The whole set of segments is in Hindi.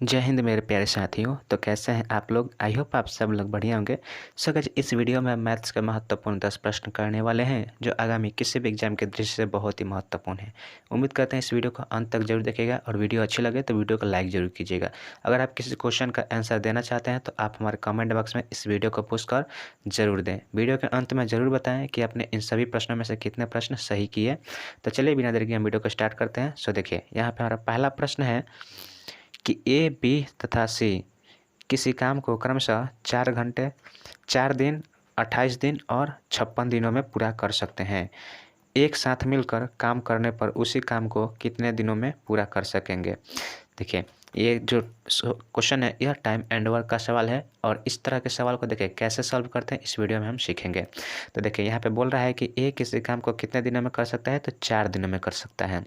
जय हिंद मेरे प्यारे साथियों। तो कैसे हैं आप लोग? आई होप आप सब लोग बढ़िया होंगे। सो गाइस, इस वीडियो में मैथ्स के महत्वपूर्ण 10 प्रश्न करने वाले हैं जो आगामी किसी भी एग्जाम के दृष्टि से बहुत ही महत्वपूर्ण है। उम्मीद करते हैं इस वीडियो को अंत तक जरूर देखिएगा और वीडियो अच्छी लगे तो वीडियो को लाइक जरूर कीजिएगा। अगर आप किसी क्वेश्चन का आंसर देना चाहते हैं तो आप हमारे कमेंट बॉक्स में इस वीडियो को पोस्ट कर जरूर दें। वीडियो के अंत में ज़रूर बताएँ कि आपने इन सभी प्रश्नों में से कितने प्रश्न सही किए। तो चलिए बिना देर के हम वीडियो को स्टार्ट करते हैं। सो देखिए, यहाँ पर हमारा पहला प्रश्न है कि ए, बी तथा सी किसी काम को क्रमशः 4 घंटे, 4 दिन, 28 दिन और 56 दिनों में पूरा कर सकते हैं। एक साथ मिलकर काम करने पर उसी काम को कितने दिनों में पूरा कर सकेंगे? देखिए, ये जो क्वेश्चन है यह टाइम एंड वर्क का सवाल है और इस तरह के सवाल को देखिए कैसे सॉल्व करते हैं इस वीडियो में हम सीखेंगे। तो देखिए, यहाँ पे बोल रहा है कि ए किसी काम को कितने दिनों में कर सकता है, तो 4 दिनों में कर सकता है।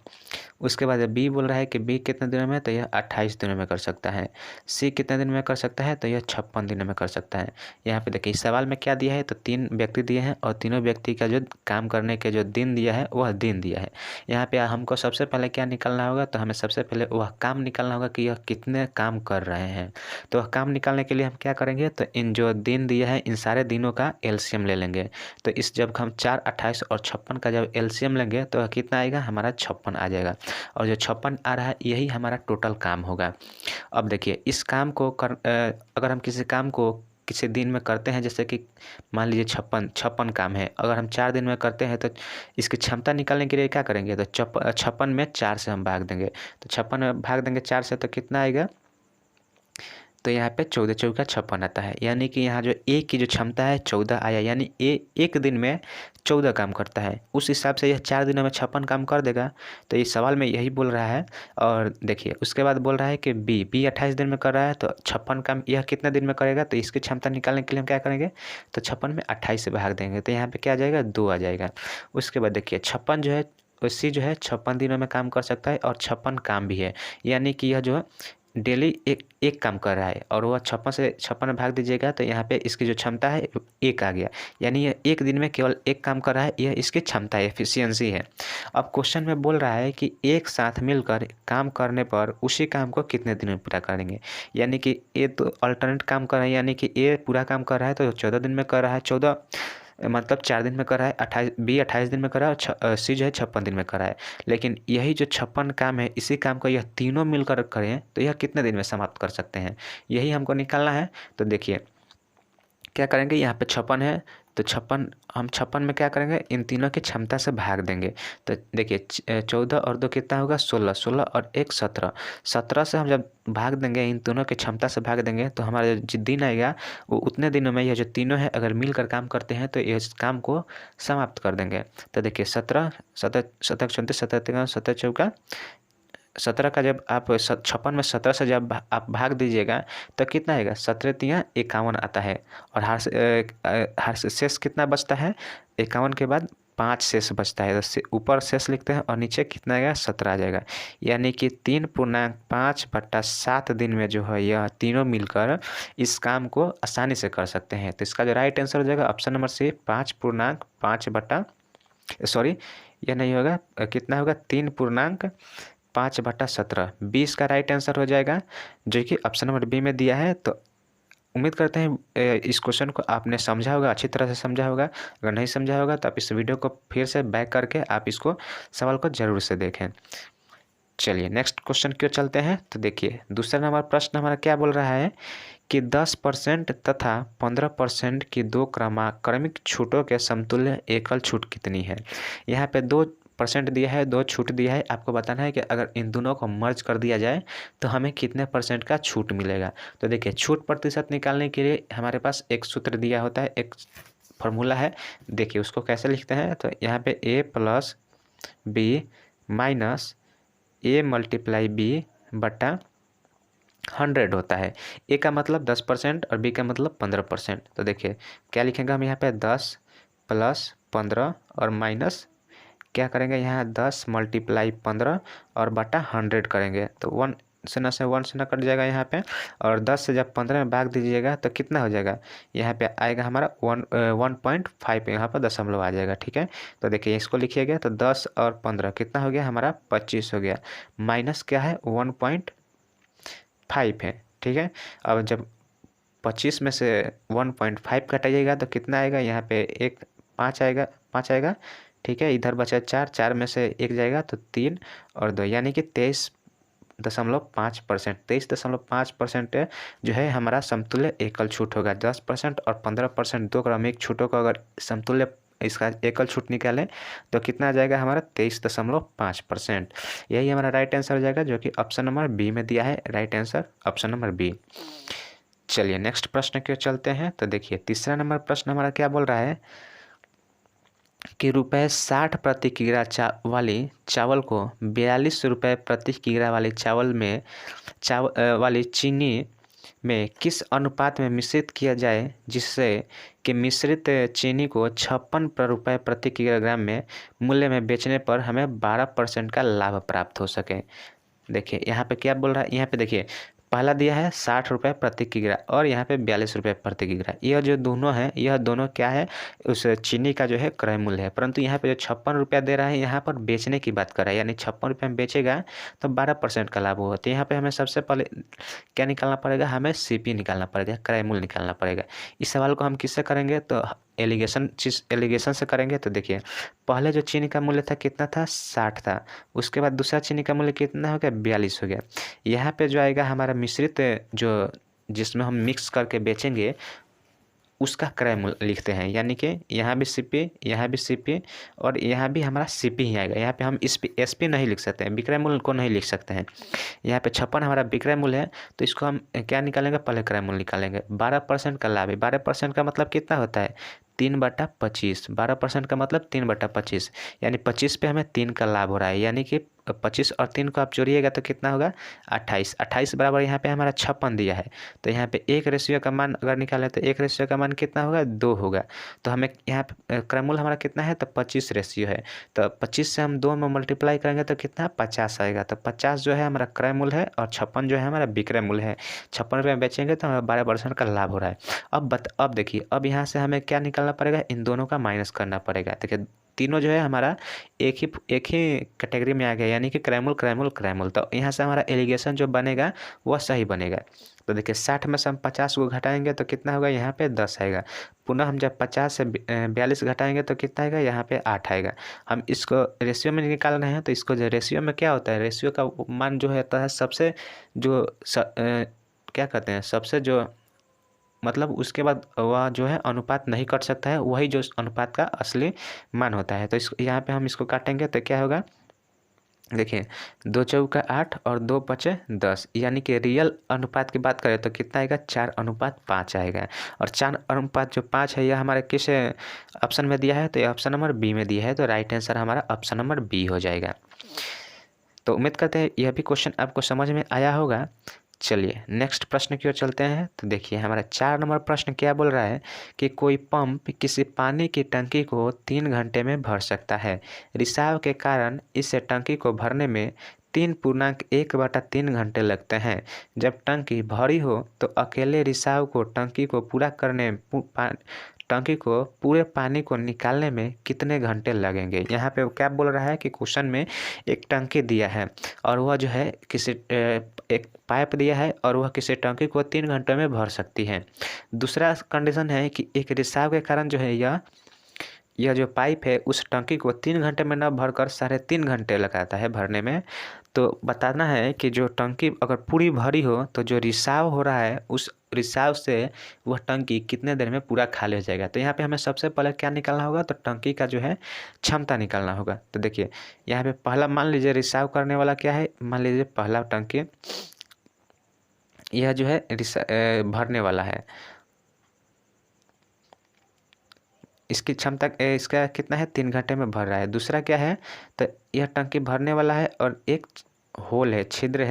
उसके बाद बी बोल रहा है कि बी कितने दिनों में, तो यह 28 दिनों में कर सकता है। सी कितने दिन में कर सकता है, तो यह 56 दिनों में कर सकता है। यहाँ पे देखिए इस सवाल में क्या दिया है, तो 3 व्यक्ति दिए हैं और तीनों व्यक्ति का जो काम करने के जो दिन दिया है वह दिन दिया है। यहाँ पे हमको सबसे पहले क्या निकालना होगा, तो हमें सबसे पहले वह काम निकालना होगा कि यह कितने काम कर रहे हैं। तो वह काम निकालने के लिए हम क्या करेंगे, तो इन जो दिन दिया है इन सारे दिनों का एलसीएम ले लेंगे। तो इस जब हम 4, 28 और 56 का जब एलसीएम लेंगे तो कितना आएगा, हमारा 56 आ जाएगा और जो 56 आ रहा है यही हमारा टोटल काम होगा। अब देखिए इस काम को अगर हम किसी काम को किसी दिन में करते हैं, जैसे कि मान लीजिए 56 काम है, अगर हम 4 दिन में करते हैं तो इसकी क्षमता निकालने के लिए क्या करेंगे, तो 56 में 4 से हम भाग देंगे। तो 56 में भाग देंगे 4 से तो कितना आएगा, तो यहाँ पे 14 चौका 56 आता है। यानी कि यहाँ जो ए की जो क्षमता है 14 आया, यानी ए एक दिन में 14 काम करता है। उस हिसाब से यह 4 दिनों में 56 काम कर देगा। तो इस सवाल में यही बोल रहा है। और देखिए उसके बाद बोल रहा है कि बी 28 दिन में कर रहा है, तो 56 काम यह कितने दिन में करेगा, तो इसकी क्षमता निकालने के लिए हम क्या करेंगे, तो 56 में 28 से भाग देंगे तो यहाँ पर क्या आ जाएगा, 2 आ जाएगा। उसके बाद देखिए 56 जो है सी जो है 56 दिनों में काम कर सकता है और 56 काम भी है। यानी कि यह जो है डेली एक काम कर रहा है और वह 56 से 56 में भाग दीजिएगा तो यहाँ पे इसकी जो क्षमता है 1 आ गया। यानी यह एक दिन में केवल एक काम कर रहा है, यह इसकी क्षमता है, एफिशिएंसी है। अब क्वेश्चन में बोल रहा है कि एक साथ मिलकर काम करने पर उसी काम को कितने दिन में पूरा करेंगे। यानी कि ए तो अल्टरनेट काम कर रहा है, यानी कि ए पूरा काम कर रहा है तो 14 दिन में कर रहा है, 14 मतलब 4 दिन में कर रहा है, 28 दिन में कर रहा है और सी जो है 56 दिन में कर रहा है। लेकिन यही जो 56 काम है इसी काम को यह तीनों मिलकर करें तो यह कितने दिन में समाप्त कर सकते हैं, यही हमको निकालना है। तो देखिए क्या करेंगे, यहाँ पे 56 है तो 56 हम 56 में क्या करेंगे, इन तीनों की क्षमता से भाग देंगे। तो देखिए 14 और 2 कितना होगा, 16, 16 और 1 17, 17 से हम जब भाग देंगे, इन दोनों की क्षमता से भाग देंगे तो हमारा जो दिन आएगा वो उतने दिनों में यह जो तीनों है अगर मिलकर काम करते हैं तो इस काम को समाप्त कर देंगे। तो देखिए 17, 17, 17 34, 17 17 चौका 17 का जब आप 56 में 17 से जब आप भाग दीजिएगा तो कितना आएगा, 17 तिया 51 आता है और हर से शेष कितना बचता है, 51 के बाद 5 शेष बचता है। तो ऊपर शेष लिखते हैं और नीचे कितना आएगा, 17 आ जाएगा। यानी कि 3.5/7 दिन में जो है यह तीनों मिलकर इस काम को आसानी से कर सकते हैं। तो इसका जो राइट आंसर हो जाएगा ऑप्शन नंबर सी, 5.5 सॉरी यह नहीं होगा, कितना होगा, 3.5/17, 20 का राइट आंसर हो जाएगा जो कि ऑप्शन नंबर बी में दिया है। तो उम्मीद करते हैं इस क्वेश्चन को आपने समझा होगा, अच्छी तरह से समझा होगा। अगर नहीं समझा होगा तो आप इस वीडियो को फिर से बैक करके आप इसको सवाल को जरूर से देखें। चलिए नेक्स्ट क्वेश्चन की ओर चलते हैं। तो देखिए दूसरा नंबर प्रश्न हमारा क्या बोल रहा है कि 10% तथा 15% की दो क्रमिक छूटों के समतुल्य एकल छूट कितनी है। यहाँ पे 2% दिया है, 2 छूट दिया है, आपको बताना है कि अगर इन दोनों को मर्ज कर दिया जाए तो हमें कितने परसेंट का छूट मिलेगा। तो देखिए छूट प्रतिशत निकालने के लिए हमारे पास एक सूत्र दिया होता है, एक फॉर्मूला है। देखिए उसको कैसे लिखते हैं, तो यहाँ पे a + b minus a × b बटा 100 होता है। ए का मतलब 10% और बी का मतलब 15%। तो देखिए क्या लिखेंगे हम यहाँ पे, 10 + 15 और माइनस क्या करेंगे, यहाँ 10 × 15 और बटा 100 करेंगे। तो 1 से 1 से कट जाएगा यहाँ पे, और 10 से जब 15 में भाग दीजिएगा तो कितना हो जाएगा, यहाँ पे आएगा हमारा 1.5, यहाँ पर दशमलव आ जाएगा। ठीक है, तो देखिए इसको लिखिएगा तो 10 और 15 कितना हो गया, हमारा 25 हो गया। माइनस क्या है, 1.5 है, ठीक है। अब जब 25 में से 1.5 घटाइएगा तो कितना आएगा, यहाँ पे एक 5 आएगा, 5 आएगा, ठीक है। इधर बचा 4, 4 में से 1 जाएगा तो 3 और 2, यानी कि 23.5%। 23.5% जो है हमारा समतुल्य एकल छूट होगा। 10% और 15% 2 क्रमिक छूटों को अगर समतुल्य इसका एकल छूट निकालें तो कितना आ जाएगा हमारा 23.5%। यही हमारा राइट आंसर हो जाएगा, जो कि ऑप्शन नंबर बी में दिया है। Right answer option number B. चलिए नेक्स्ट प्रश्न की ओर चलते हैं। तो देखिए तीसरा नंबर प्रश्न हमारा क्या बोल रहा है कि ₹60 प्रति किग्रा वाली चावल को 42 रुपये प्रति किग्रा वाली चावल में वाली चीनी में किस अनुपात में मिश्रित किया जाए जिससे कि मिश्रित चीनी को 56 रुपये प्रति किलोग्राम में मूल्य में बेचने पर हमें 12% का लाभ प्राप्त हो सके। देखिए यहाँ पे क्या बोल रहा है, यहाँ पे देखिए पहला दिया है 60 रुपये प्रति किग्रा और यहाँ पे 42 रुपये प्रति किग्रा। यह जो दोनों है, यह दोनों क्या है, उस चीनी का जो है क्रय मूल्य है। परंतु यहाँ पे जो 56 रुपया दे रहा है, यहाँ पर बेचने की बात कर रहा है, यानी 56 रुपये में बेचेगा तो 12% का लाभ होगा। तो यहाँ पे हमें सबसे पहले क्या निकालना पड़ेगा, हमें सीपी निकालना पड़ेगा, क्रय मूल्य निकालना पड़ेगा। इस सवाल को हम किससे करेंगे, तो एलिगेशन से करेंगे। तो देखिए पहले जो चीनी का मूल्य था कितना था, 60 था। उसके बाद दूसरा चीनी का मूल्य कितना हो गया, 42 हो गया। यहाँ पे जो आएगा हमारा मिश्रित जो जिसमें हम मिक्स करके बेचेंगे उसका क्रय मूल्य लिखते हैं, यानी कि यहाँ भी सीपी, यहाँ भी सीपी और यहाँ भी हमारा सीपी ही आएगा। यहाँ पे हम एसपी नहीं लिख सकते हैं, विक्रय मूल्य को नहीं लिख सकते हैं। यहाँ पे 56 हमारा विक्रय मूल्य है, तो इसको हम क्या निकालेंगे, पहले क्रय मूल्य निकालेंगे। 12% का लाभ है। 12% का मतलब कितना होता है, 3/25। 12% का मतलब 3/25, यानी 25 पे हमें 3 का लाभ हो रहा है, यानी कि 25 और 3 को आप जोड़िएगा तो कितना होगा, 28। 28 बराबर यहाँ पे हमारा 56 दिया है। तो यहाँ पे 1 रेशियो का मान अगर निकालें तो 1 रेशियो का मान कितना होगा, 2 होगा। तो हमें यहाँ पे क्रयमूल्य हमारा कितना है, तो 25 रेशियो है। तो 25 से हम 2 में मल्टीप्लाई करेंगे तो कितना, 50 आएगा। तो 50 जो है हमारा क्रय मूल्य है और 56 जो है हमारा विक्रय मूल्य है। 56 रुपये में बेचेंगे तो हमें 12% का लाभ हो रहा है। अब देखिए, अब यहाँ से हमें क्या निकालना पड़ेगा, इन दोनों का माइनस करना पड़ेगा। देखिए तीनों जो है हमारा एक ही कैटेगरी में आ गया, यानी कि क्रयमूल क्रयमूल क्रयमूल। तो यहाँ से हमारा एलिगेशन जो बनेगा वह सही बनेगा। तो देखिए 60 में से हम 50 को घटाएंगे तो कितना होगा, यहाँ पे 10 आएगा। पुनः हम जब 50 से 42 घटाएंगे तो कितना आएगा, यहाँ पे 8 आएगा। हम इसको रेशियो में निकाल रहे हैं, तो इसको जो रेशियो में क्या होता है, रेशियो का मान जो होता है सबसे जो क्या कहते हैं, सबसे जो मतलब उसके बाद वह जो है अनुपात नहीं कट सकता है, वही जो अनुपात का असली मान होता है। तो इस यहाँ पे हम इसको काटेंगे तो क्या होगा, देखिए 2 चौका 8 और 2 पचे 10, यानी कि रियल अनुपात की बात करें तो कितना आएगा, 4:5 आएगा। और 4:5 जो 5 है यह हमारे किस ऑप्शन में दिया है, तो ये ऑप्शन नंबर बी में दिया है। तो राइट आंसर हमारा ऑप्शन नंबर बी हो जाएगा। तो उम्मीद करते हैं यह भी क्वेश्चन आपको समझ में आया होगा। चलिए नेक्स्ट प्रश्न की ओर चलते हैं। तो देखिए हमारा 4 नंबर प्रश्न क्या बोल रहा है कि कोई पंप किसी पानी की टंकी को 3 घंटे में भर सकता है। रिसाव के कारण इस टंकी को भरने में 3.1/3 घंटे लगते हैं। जब टंकी भरी हो तो अकेले रिसाव को टंकी को पूरे पानी को निकालने में कितने घंटे लगेंगे। यहाँ पे क्या बोल रहा है कि क्वेश्चन में एक टंकी दिया है और वह जो है किसी एक पाइप दिया है और वह किसी टंकी को 3 घंटे में भर सकती है। दूसरा कंडीशन है कि एक रिसाव के कारण जो है यह जो पाइप है उस टंकी को 3 घंटे में न भरकर 3.5 घंटे लगाता है भरने में। तो बताना है कि जो टंकी अगर पूरी भरी हो तो जो रिसाव हो रहा है उस रिसाव से वह टंकी कितने देर में पूरा खाली हो जाएगा। तो यहाँ पे हमें सबसे पहले क्या निकालना होगा, तो टंकी का जो है क्षमता निकालना होगा। तो देखिए यहाँ पे पहला मान लीजिए रिसाव करने वाला क्या है, मान लीजिए पहला टंकी यह जो है भरने वाला है, इसकी क्षमता इसका कितना है, 3 घंटे में भर रहा है। दूसरा क्या है, तो यह टंकी भरने वाला है और एक होल है, छिद्र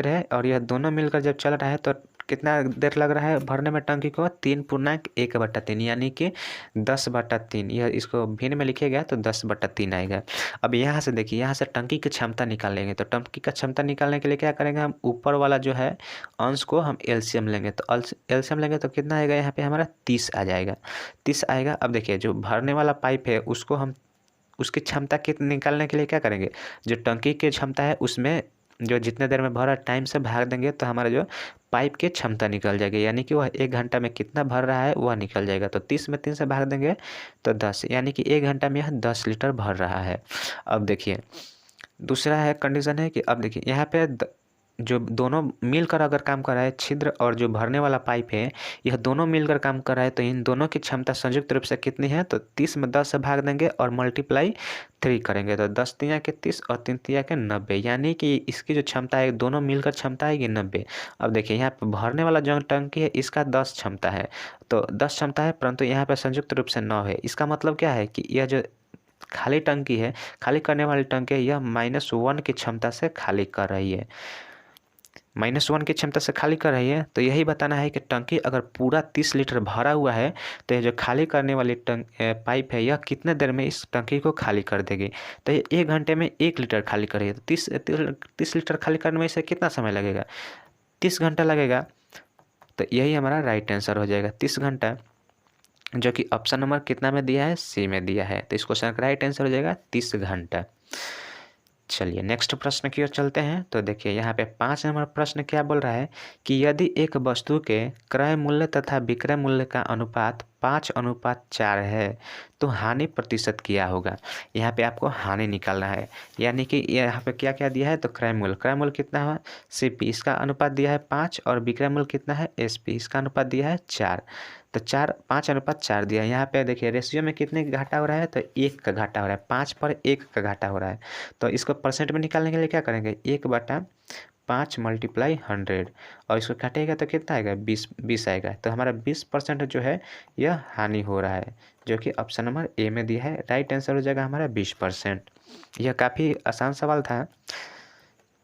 है और यह दोनों मिलकर जब चल रहा है तो कितना देर लग रहा है भरने में टंकी को, 3.1/3 यानी कि 10/3। यह इसको भिन्न में लिखिएगा तो 10/3 आएगा। अब यहाँ से देखिए, यहाँ से टंकी की क्षमता निकालेंगे। तो टंकी का क्षमता निकालने के लिए क्या करेंगे, हम ऊपर वाला जो है अंश को हम एलसीएम लेंगे। तो एलसीएम लेंगे तो कितना आएगा, यहाँ पे हमारा 30 आ जाएगा, 30 आएगा। अब देखिए जो भरने वाला पाइप है उसको हम उसकी क्षमता कितनी निकालने के लिए क्या करेंगे, जो टंकी की क्षमता है उसमें जो जितने देर में भरा टाइम से भाग देंगे तो हमारा जो पाइप की क्षमता निकल जाएगी, यानी कि वह 1 घंटा में कितना भर रहा है वह निकल जाएगा। तो 30 में 3 से भाग देंगे तो 10, यानी कि 1 घंटा में यह 10 लीटर भर रहा है। अब देखिए दूसरा है कंडीशन है कि अब देखिए यहाँ पे जो दोनों मिलकर अगर काम कर रहा है, छिद्र और जो भरने वाला पाइप है, यह दोनों मिलकर काम कर रहा है, तो इन दोनों की क्षमता संयुक्त रूप से कितनी है, तो 30 में 10 से भाग देंगे और मल्टीप्लाई 3 करेंगे तो 10 तिया के 30 और 3 तिया के 90, यानी कि इसकी जो क्षमता है दोनों मिलकर क्षमता है कि 90। अब देखिए यहाँ पर भरने वाला जो टंकी है इसका 10 क्षमता है, तो 10 क्षमता है, परंतु यहाँ पर संयुक्त रूप से 9 है। इसका मतलब क्या है कि यह जो खाली टंकी है, खाली करने वाली टंकी है, यह -1 की क्षमता से खाली कर रही है, -1 की क्षमता से खाली कर रही है। तो यही बताना है कि टंकी अगर पूरा 30 लीटर भरा हुआ है तो ये जो खाली करने वाली पाइप है यह कितने देर में इस टंकी को खाली कर देगी, तो ये 1 घंटे में 1 लीटर खाली करेगी। तो 30 लीटर खाली करने में इसे कितना समय लगेगा, 30 घंटा लगेगा। तो यही हमारा राइट आंसर हो जाएगा 30 घंटा, जो कि ऑप्शन नंबर कितना में दिया है, सी में दिया है। तो इस क्वेश्चन का राइट आंसर हो जाएगा 30 घंटा। चलिए नेक्स्ट प्रश्न की ओर चलते हैं। तो देखिए यहाँ पे 5 नंबर प्रश्न क्या बोल रहा है कि यदि एक वस्तु के क्रय मूल्य तथा विक्रय मूल्य का अनुपात 5:4 है तो हानि प्रतिशत क्या होगा। यहाँ पे आपको हानि निकालना है, यानी कि यहाँ पे क्या क्या दिया है, तो क्रय मूल्य कितना है CP, इसका अनुपात दिया है 5, और विक्रय मूल्य कितना है SP, इसका अनुपात दिया है 4। तो 5:4 दिया है। यहाँ पे देखिए रेशियो में कितने का घाटा हो रहा है, तो 1 का घाटा हो रहा है, 5 पर 1 का घाटा हो रहा है। तो इसको परसेंट में निकालने के लिए क्या करेंगे, 1/5 × 100, और इसको काटेगा तो कितना आएगा, 20 आएगा। तो हमारा 20% जो है यह हानि हो रहा है, जो कि ऑप्शन नंबर ए में दिया है। राइट आंसर हो जाएगा हमारा 20%। यह काफ़ी आसान सवाल था।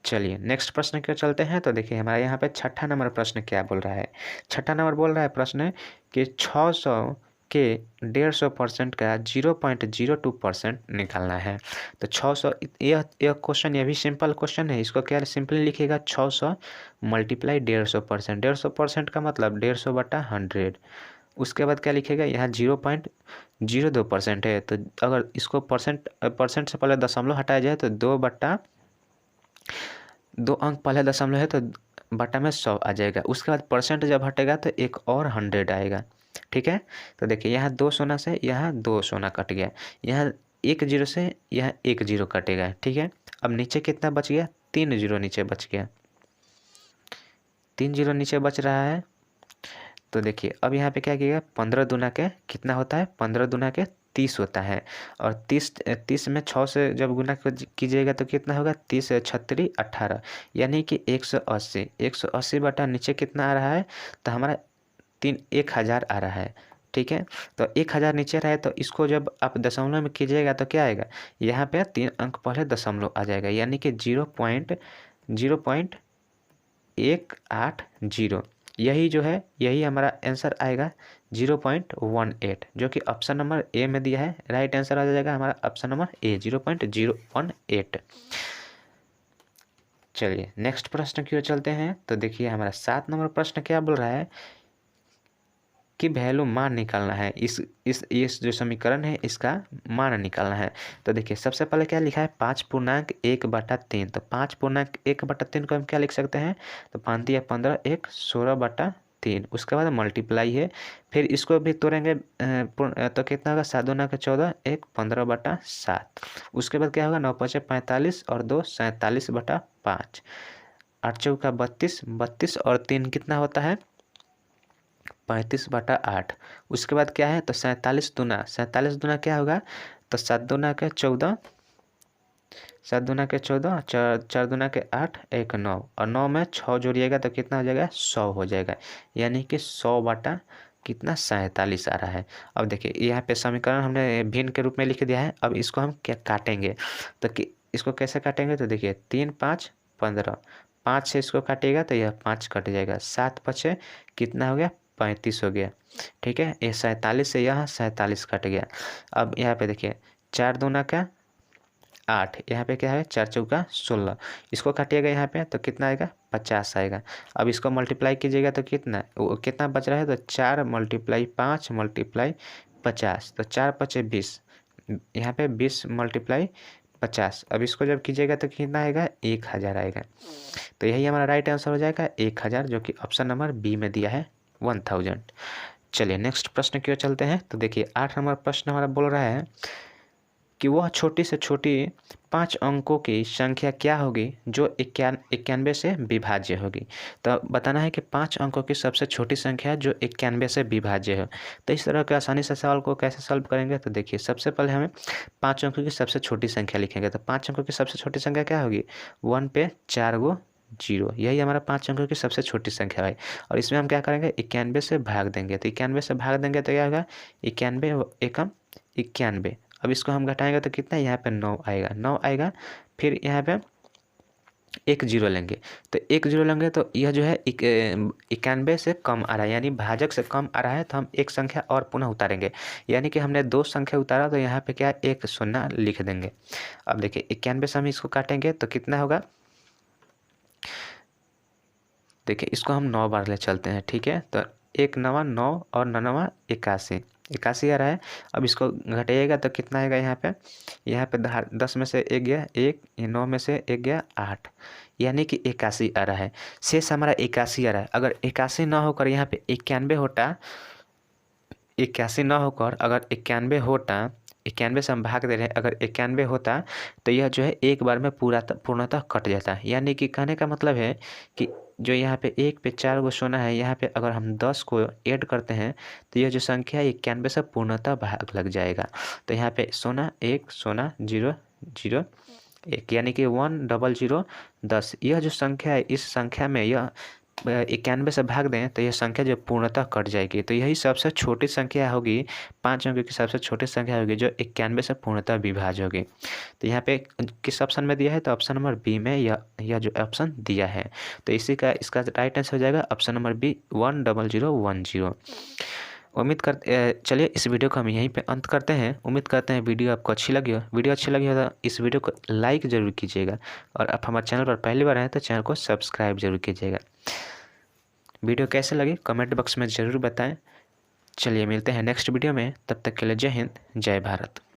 चलिए नेक्स्ट प्रश्न की ओर चलते हैं। तो देखिए हमारा यहाँ पे 6ठा नंबर प्रश्न क्या बोल रहा है। 6ठा नंबर बोल रहा है प्रश्न कि 600 के 150% का 0.02% निकालना है। तो 600, यह क्वेश्चन, यह भी सिंपल क्वेश्चन है। इसको क्या सिंपली लिखिएगा, 600 × 150%। 150% का मतलब 150/100। उसके बाद क्या लिखेगा, यहाँ 0.02% है, तो अगर इसको परसेंट से पहले दशमलव हटाया जाए तो 2 अंक पहले दशमलव है तो बटा में 100 आ जाएगा। उसके बाद परसेंट जब हटेगा तो एक और 100 आएगा, ठीक है। तो देखिए यहाँ 2 शून्य से यहाँ 2 शून्य कट गया, यहाँ 1 0 से यहाँ 1 0 कटेगा, ठीक है। अब नीचे कितना बच गया, 3 0 नीचे बच गया, 3 0 नीचे बच रहा है। तो देखिए अब यहाँ पे क्या किएगा, 15 दूना के कितना होता है, 15 दूना के 30 होता है, और 30 में 6 से जब गुना कीजिएगा तो कितना होगा, 30 36 18, यानी कि 180 बटा नीचे कितना आ रहा है, तो हमारा 1000 आ रहा है, ठीक है। तो 1000 नीचे रहा है, तो इसको जब आप दशमलव में कीजिएगा तो क्या आएगा, यहाँ पे 3 अंक पहले दशमलव आ जाएगा, यानी कि 0.180, यही जो है यही हमारा आंसर आएगा 0.18, जो कि ऑप्शन नंबर ए में दिया है। राइट आंसर आ जाएगा हमारा ऑप्शन नंबर ए, 0.018। चलिए नेक्स्ट प्रश्न की ओर चलते हैं। तो देखिए हमारा 7 नंबर प्रश्न क्या बोल रहा है कि वैल्यू मान निकालना है। इस जो समीकरण है इसका मान निकालना है। तो देखिए सबसे पहले क्या लिखा है, 5.1/3। तो 5.1/3 को हम क्या लिख सकते हैं, तो 5 × 15 1 16/3। उसके बाद मल्टीप्लाई है, फिर इसको भी तोड़ेंगे तो कितना होगा, 7 दूना के 14 1 15/7। उसके बाद क्या होगा, 9 5 45 और 2 47/5, 8 चौका 32 और 3 कितना होता है, 35/8। उसके बाद क्या है, तो 47 दूना क्या होगा, तो 7 दूना के 14, 4 दूना के 8 1 9, और 9 में 6 जोड़िएगा तो कितना हो जाएगा, 100 हो जाएगा, यानी कि 100 कितना 47 आ रहा है। अब देखिए यहाँ पे समीकरण हमने भिन्न के रूप में लिख दिया है। अब इसको हम क्या काटेंगे, तो इसको कैसे काटेंगे, तो देखिए 3 5 15, 5 से इसको काटिएगा तो यह 5 कट जाएगा, 7 5 कितना हो गया, 35 हो गया, ठीक है। ये 47 से यहाँ 47 कट गया। अब यहाँ पे देखिए 4 दूना का 8, यहाँ पे क्या है, 4 चौका 16, इसको काटिएगा यहाँ पे तो कितना आएगा, 50 आएगा। अब इसको मल्टीप्लाई कीजिएगा तो कितना बच रहा है, तो 4 × 5 × 50, तो 4 5 20, यहाँ पे 20 × 50। अब इसको जब कीजिएगा तो कितना आएगा, 1000 आएगा। तो यही हमारा राइट आंसर हो जाएगा 1000, जो कि ऑप्शन नंबर बी में दिया है 1000। चलिए नेक्स्ट प्रश्न की ओर चलते हैं। तो देखिए 8 नंबर प्रश्न हमारा बोल रहा है कि वह छोटी से छोटी 5 अंकों की संख्या क्या होगी जो 91 से विभाज्य होगी। तो बताना है कि 5 अंकों की सबसे छोटी संख्या जो 91 से विभाज्य है। तो इस तरह के आसानी से सवाल को कैसे सॉल्व करेंगे, तो देखिए सबसे पहले हमें 5 अंकों की सबसे छोटी संख्या लिखेंगे। तो 5 अंकों की सबसे छोटी संख्या क्या होगी, 1 पे 4 गो 0, यही हमारा 5 अंकों की सबसे छोटी संख्या है। और इसमें हम क्या करेंगे, 91 से भाग देंगे। तो 91 से भाग देंगे तो क्या होगा, 91 एकम 91। अब इसको हम घटाएंगे तो कितना, यहाँ पे 9 आएगा, 9 आएगा। फिर यहाँ पे एक जीरो लेंगे, तो एक जीरो लेंगे तो यह जो है 91 से कम आ रहा है, यानी भाजक से कम आ रहा है। तो हम एक संख्या और पुनः उतारेंगे, यानी कि हमने 2 संख्या उतारा तो यहाँ पे क्या, एक शून्य लिख देंगे। अब देखिए 91 से हम इसको काटेंगे तो कितना होगा, देखिए इसको हम 9 बार ले चलते हैं, ठीक है। तो 1 9 9 और 9 81, 81 आ रहा है। अब इसको घटाइएगा तो कितना आएगा, यहाँ पे 10 में से 1 गया 1, 9 में से 1 गया 8, यानी कि 81 आ रहा है। शेष हमारा 81 आ रहा है। अगर 81 ना होकर यहाँ पे 91 होता, 81 ना होकर अगर 91 होता, 91 से हम भाग दे रहे हैं, अगर 91 होता तो यह जो है एक बार में पूर्णतः कट जाता है। यानी कि कहने का मतलब है कि जो यहाँ पे 1 पे 4 गो शून्य है, यहाँ पे अगर हम 10 को ऐड करते हैं तो यह जो संख्या है 91 से पूर्णतः भाग लग जाएगा। तो यहाँ पे शून्य 1 शून्य 0 0 1, यानी कि 1 0 0 10। यह जो संख्या है, इस संख्या में यह 91 से भाग दें तो यह संख्या जो पूर्णतः कट जाएगी। तो यही सबसे छोटी संख्या होगी, 5 अंकों की सबसे छोटी संख्या होगी जो 91 से पूर्णतः विभाज्य होगी। तो यहाँ पे किस ऑप्शन में दिया है, तो ऑप्शन नंबर बी में यह जो ऑप्शन दिया है। तो इसका राइट आंसर हो जाएगा ऑप्शन नंबर बी 1 0 0 1 0। चलिए इस वीडियो को हम यहीं पे अंत करते हैं। उम्मीद करते हैं वीडियो आपको अच्छी लगी हो। वीडियो अच्छी लगी हो तो इस वीडियो को लाइक ज़रूर कीजिएगा, और आप हमारे चैनल पर पहली बार आए तो चैनल को सब्सक्राइब जरूर कीजिएगा। वीडियो कैसे लगी कमेंट बॉक्स में ज़रूर बताएं। चलिए मिलते हैं नेक्स्ट वीडियो में, तब तक के लिए जय हिंद जय भारत।